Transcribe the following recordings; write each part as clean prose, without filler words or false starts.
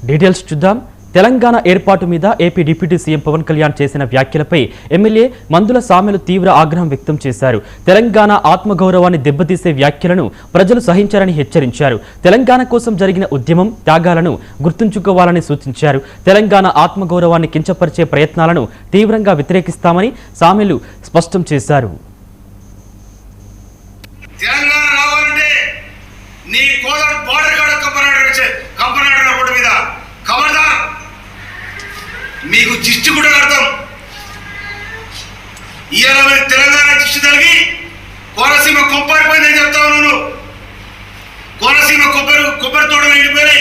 Details చూద్దాం. తెలంగాణ ఏర్పాటు మీద AP deputy CM Pawan Kalyan చేసిన వ్యాఖ్యలపై ఎమ్మెల్యే మందుల సామెలు తీవ్ర ఆగ్రహం వ్యక్తం చేశారు. తెలంగాణ ఆత్మగౌరవాన్ని దెబ్బతీసే వ్యాఖ్యలను ప్రజలు సహించారని హెచ్చరించారు. తెలంగాణ కోసం జరిగిన ఉద్యమం త్యాగాలను గుర్తుంచుకోవాలని సూచించారు. తెలంగాణ ఆత్మగౌరవాన్ని కించపరిచే ప్రయత్నాలను తీవ్రంగా వ్యతిరేకిస్తామని సామెలు స్పష్టం చేశారు. మీకు దిష్టి కూడా కడతాం. ఇవాళ తెలంగాణ దిష్టి తగిలి కోనసీమ కొబ్బరిపోయిందని చెప్తావు. నువ్వు కోనసీమ కొబ్బరి తోట వెళ్ళిపోయి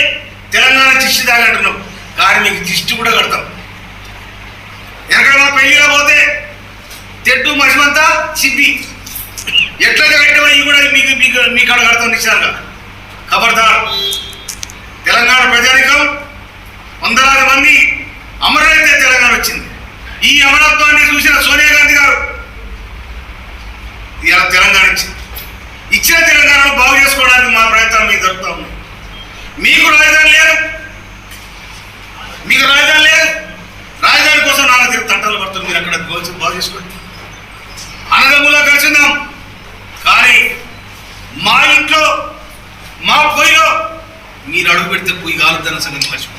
తెలంగాణ దిష్టి తాగంటున్నావు. కానీ మీకు దిష్టి కూడా కడతాం. ఎక్కడ మా పెళ్లిలో పోతే తెడ్డు మసిమంతా సిద్ధి ఎట్లా కట్టవో ఇవి కూడా మీకు అక్కడ కడతాం నిశ్చయంగా. ఖబర్దార్. తెలంగాణ ప్రజానికం వందలాది మంది అమరైతే తెలంగాణ వచ్చింది. ఈ అమరత్వాన్ని చూసిన సోనియా గాంధీ గారు ఇలా తెలంగాణ ఇచ్చిన తెలంగాణను బాగు చేసుకోవడానికి మా ప్రయత్నం మీకు జరుగుతూ ఉంది. మీకు రాజధాని లేదు, రాజధాని కోసం నాన్న తిరిగి తంటలు పడుతుంది. మీరు అక్కడ బాగు చేసుకోండి. అన్నదమ్ములా కలిసిందాం. కానీ మా ఇంట్లో మా పొయ్యిలో మీరు అడుగు పెడితే పొయ్యి కాలుద్దన్న సంగతి మర్చిపోయింది.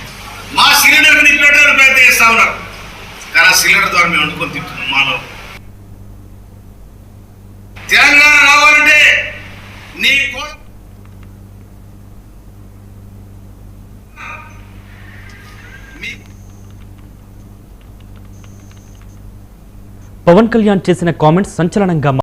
మా సిలిండర్ నిలిపెట్టడానికి ప్రయత్నం చేస్తా ఉన్నారు. కానీ ఆ సిలిండర్ ద్వారా మేము వండుకొని తింటున్నాం. మాలో తెలంగాణ రావాలంటే నీ పవన్ కళ్యాణ్ చేసిన కామెంట్స్ సంచలనంగా